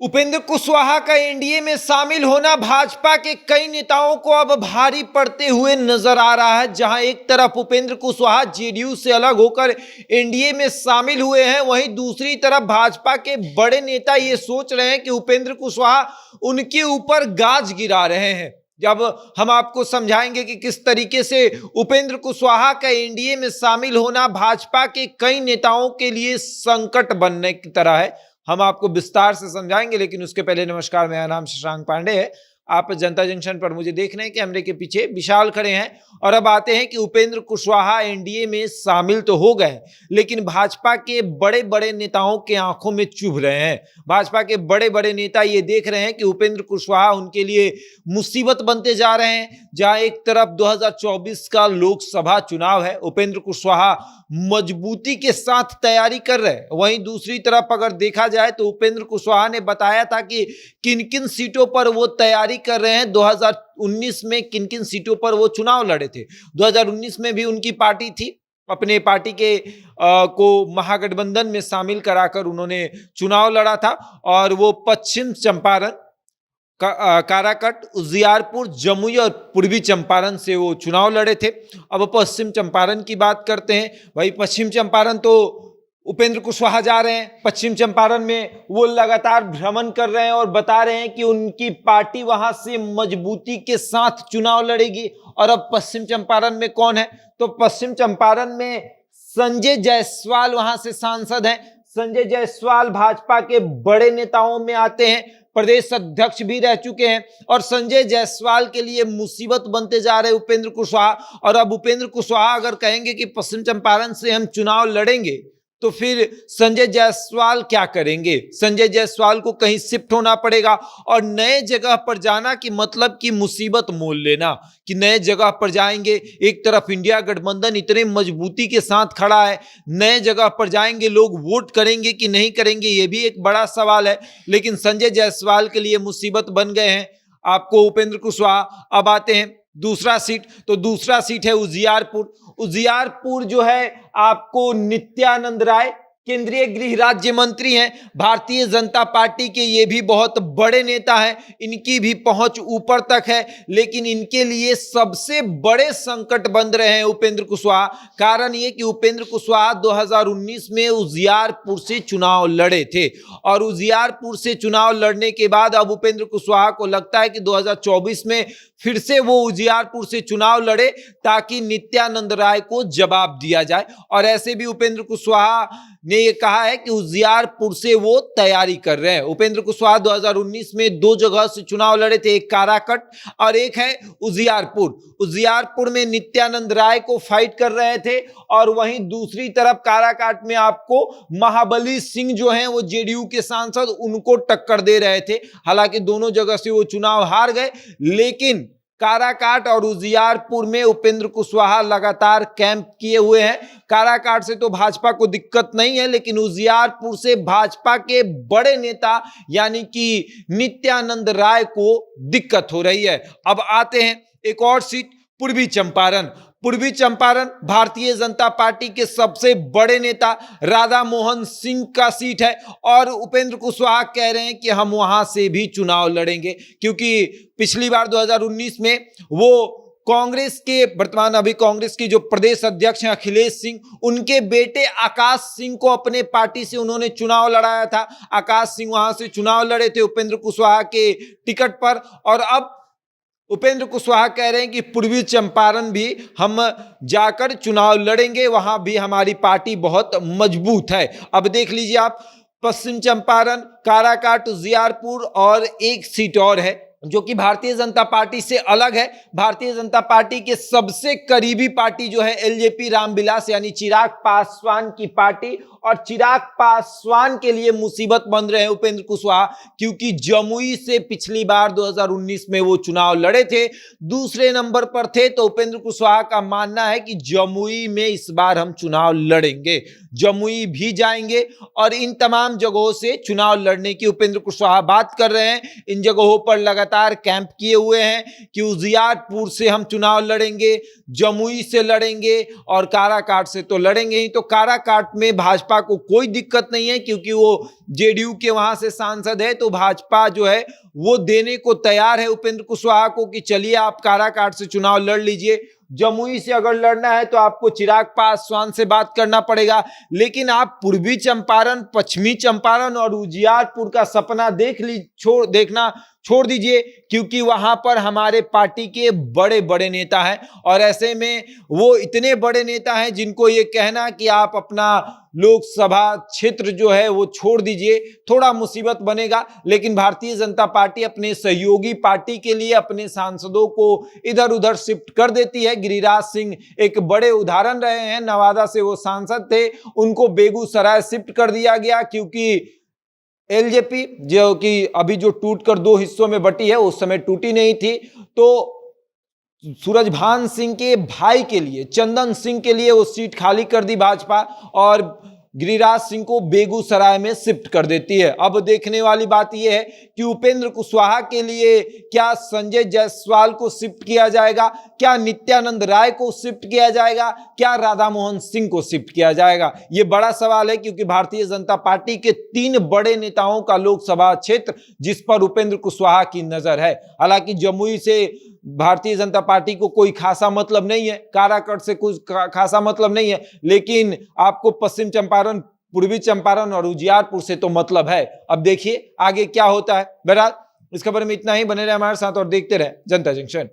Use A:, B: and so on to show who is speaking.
A: उपेंद्र कुशवाहा का एनडीए में शामिल होना भाजपा के कई नेताओं को अब भारी पड़ते हुए नजर आ रहा है। जहां एक तरफ उपेंद्र कुशवाहा जेडीयू से अलग होकर एनडीए में शामिल हुए हैं, वहीं दूसरी तरफ भाजपा के बड़े नेता ये सोच रहे हैं कि उपेंद्र कुशवाहा उनके ऊपर गाज गिरा रहे हैं। जब हम आपको समझाएंगे कि किस तरीके से उपेंद्र कुशवाहा का एनडीए में शामिल होना भाजपा के कई नेताओं के लिए संकट बनने की तरह है, हम आपको विस्तार से समझाएंगे। लेकिन उसके पहले नमस्कार, मेरा नाम शशांक पांडे है। आप जनता जंक्शन पर मुझे देख रहे हैं, कैमरे के पीछे विशाल खड़े हैं। और अब आते हैं कि उपेंद्र कुशवाहा एनडीए में शामिल तो हो गए, लेकिन भाजपा के बड़े बड़े नेताओं के आंखों में चुभ रहे हैं। भाजपा के बड़े बड़े नेता ये देख रहे हैं कि उपेंद्र कुशवाहा उनके लिए मुसीबत बनते जा रहे हैं। जहां एक तरफ 2024 का लोकसभा चुनाव है, उपेंद्र कुशवाहा मजबूती के साथ तैयारी कर रहे हैं, वहीं दूसरी तरफ अगर देखा जाए तो उपेंद्र कुशवाहा ने बताया था कि किन किन सीटों पर वो तैयारी कर रहे हैं। 2019 में किन किन सीटों पर वो चुनाव लड़े थे। 2019 में भी उनकी पार्टी थी, अपने पार्टी के को महागठबंधन में शामिल कराकर उन्होंने चुनाव लड़ा था। और वो पश्चिम चंपारण, काराकट, उजियारपुर, जमुई और पूर्वी चंपारण से वो चुनाव लड़े थे। अब पश्चिम चंपारण की बात करते हैं। भाई पश्चिम चंपारण तो उपेंद्र कुशवाहा जा रहे हैं। पश्चिम चंपारण में वो लगातार भ्रमण कर रहे हैं और बता रहे हैं कि उनकी पार्टी वहां से मजबूती के साथ चुनाव लड़ेगी। और अब पश्चिम चंपारण में कौन है, तो पश्चिम चंपारण में संजय जायसवाल वहां से सांसद हैं। संजय जायसवाल भाजपा के बड़े नेताओं में आते हैं, प्रदेश अध्यक्ष भी रह चुके हैं। और संजय जायसवाल के लिए मुसीबत बनते जा रहे उपेंद्र कुशवाहा। और अब उपेंद्र कुशवाहा अगर कहेंगे कि पश्चिम चंपारण से हम चुनाव लड़ेंगे, तो फिर संजय जायसवाल क्या करेंगे। संजय जायसवाल को कहीं शिफ्ट होना पड़ेगा और नए जगह पर जाना की मतलब कि मुसीबत मोल लेना, कि नए जगह पर जाएंगे। एक तरफ इंडिया गठबंधन इतने मजबूती के साथ खड़ा है, नए जगह पर जाएंगे, लोग वोट करेंगे कि नहीं करेंगे, यह भी एक बड़ा सवाल है। लेकिन संजय जायसवाल के लिए मुसीबत बन गए हैं आपको उपेंद्र कुशवाहा। अब आते हैं दूसरा सीट, तो दूसरा सीट है उजियारपुर। उजियारपुर जो है आपको नित्यानंद राय, केंद्रीय गृह राज्य मंत्री हैं, भारतीय जनता पार्टी के ये भी बहुत बड़े नेता हैं, इनकी भी पहुंच ऊपर तक है। लेकिन इनके लिए सबसे बड़े संकट बन रहे हैं उपेंद्र कुशवाहा। कारण ये कि उपेंद्र कुशवाहा 2019 में उजियारपुर से चुनाव लड़े थे और उजियारपुर से चुनाव लड़ने के बाद अब उपेंद्र कुशवाहा को लगता है कि 2024 में फिर से वो उजियारपुर से चुनाव लड़े ताकि नित्यानंद राय को जवाब दिया जाए। और ऐसे भी उपेंद्र कुशवाहा ने ये कहा है कि उजियारपुर से वो तैयारी कर रहे हैं। उपेंद्र कुशवाहा 2019 में दो जगह से चुनाव लड़े थे, एक काराकट और एक है उजियारपुर। उजियारपुर में नित्यानंद राय को फाइट कर रहे थे और वहीं दूसरी तरफ काराकाट में आपको महाबली सिंह जो हैं वो जेडीयू के सांसद, उनको टक्कर दे रहे थे। हालांकि दोनों जगह से वो चुनाव हार गए, लेकिन काराकाट और उजियारपुर में उपेंद्र कुशवाहा लगातार कैंप किए हुए हैं। काराकाट से तो भाजपा को दिक्कत नहीं है, लेकिन उजियारपुर से भाजपा के बड़े नेता यानी कि नित्यानंद राय को दिक्कत हो रही है। अब आते हैं एक और सीट, पूर्वी चंपारण। पूर्वी चंपारण भारतीय जनता पार्टी के सबसे बड़े नेता राधा मोहन सिंह का सीट है और उपेंद्र कुशवाहा कह रहे हैं कि हम वहां से भी चुनाव लड़ेंगे, क्योंकि पिछली बार 2019 में वो कांग्रेस के, वर्तमान अभी कांग्रेस की जो प्रदेश अध्यक्ष हैं अखिलेश सिंह, उनके बेटे आकाश सिंह को अपने पार्टी से उन्होंने चुनाव लड़ाया था। आकाश सिंह वहां से चुनाव लड़े थे उपेंद्र कुशवाहा के टिकट पर। और अब उपेंद्र कुशवाहा कह रहे हैं कि पूर्वी चंपारण भी हम जाकर चुनाव लड़ेंगे, वहां भी हमारी पार्टी बहुत मजबूत है। अब देख लीजिए आप, पश्चिम चंपारण, काराकाट, उजियारपुर और एक सीट और है जो कि भारतीय जनता पार्टी से अलग है। भारतीय जनता पार्टी के सबसे करीबी पार्टी जो है एलजेपी रामविलास यानी चिराग पासवान की पार्टी। और चिराग पासवान के लिए मुसीबत बन रहे हैं उपेंद्र कुशवाहा, क्योंकि जमुई से पिछली बार 2019 में वो चुनाव लड़े थे, दूसरे नंबर पर थे। तो उपेंद्र कुशवाहा का मानना है कि जमुई में इस बार हम चुनाव लड़ेंगे, जमुई भी जाएंगे और इन तमाम जगहों से चुनाव लड़ने की उपेंद्र कुशवाहा बात कर रहे हैं। इन जगहों पर लगातार कैंप किए हुए हैं कि उजियारपुर से हम चुनाव लड़ेंगे, जमुई से लड़ेंगे और काराकाट से तो लड़ेंगे ही। तो काराकाट में भाजपा भाजपा को कोई दिक्कत नहीं है, क्योंकि वो जेडीयू के वहां से सांसद है, तो भाजपा जो है वो देने को तैयार है उपेंद्र कुशवाहा को कि चलिए आप काराकाट से चुनाव लड़ लीजिए। जमुई से अगर लड़ना है तो आपको चिराग पासवान से बात करना पड़ेगा, लेकिन आप पूर्वी चंपारण, पश्चिमी चंपारण और उजियारपुर का सपना देखना छोड़ दीजिए, क्योंकि वहां पर हमारे पार्टी के बड़े बड़े नेता हैं, और ऐसे में वो इतने बड़े नेता हैं जिनको ये कहना कि आप अपना लोकसभा क्षेत्र जो है वो छोड़ दीजिए, थोड़ा मुसीबत बनेगा। लेकिन भारतीय जनता पार्टी अपने सहयोगी पार्टी के लिए अपने सांसदों को इधर उधर शिफ्ट कर देती है। गिरिराज सिंह एक बड़े उदाहरण रहे हैं, नवादा से वो सांसद थे, उनको बेगूसराय शिफ्ट कर दिया गया, क्योंकि एलजेपी जो कि अभी जो टूटकर दो हिस्सों में बटी है, उस समय टूटी नहीं थी, तो सूरजभान सिंह के भाई के लिए, चंदन सिंह के लिए वो सीट खाली कर दी भाजपा और गिरिराज सिंह को बेगूसराय में शिफ्ट कर देती है। अब देखने वाली बात यह है कि उपेंद्र कुशवाहा के लिए क्या संजय जायसवाल को शिफ्ट किया जाएगा, क्या नित्यानंद राय को शिफ्ट किया जाएगा, क्या राधा मोहन सिंह को शिफ्ट किया जाएगा, यह बड़ा सवाल है, क्योंकि भारतीय जनता पार्टी के 3 बड़े नेताओं का लोकसभा क्षेत्र जिस पर उपेंद्र कुशवाहा की नजर है। हालांकि जमुई से भारतीय जनता पार्टी को कोई खासा मतलब नहीं है, काराकट से कुछ खासा मतलब नहीं है, लेकिन आपको पश्चिम चंपारण, पूर्वी चंपारण और उजियारपुर से तो मतलब है। अब देखिए आगे क्या होता है। बहरहाल इस खबर में इतना ही, बने रहे हमारे साथ और देखते रहे जनता जंक्शन।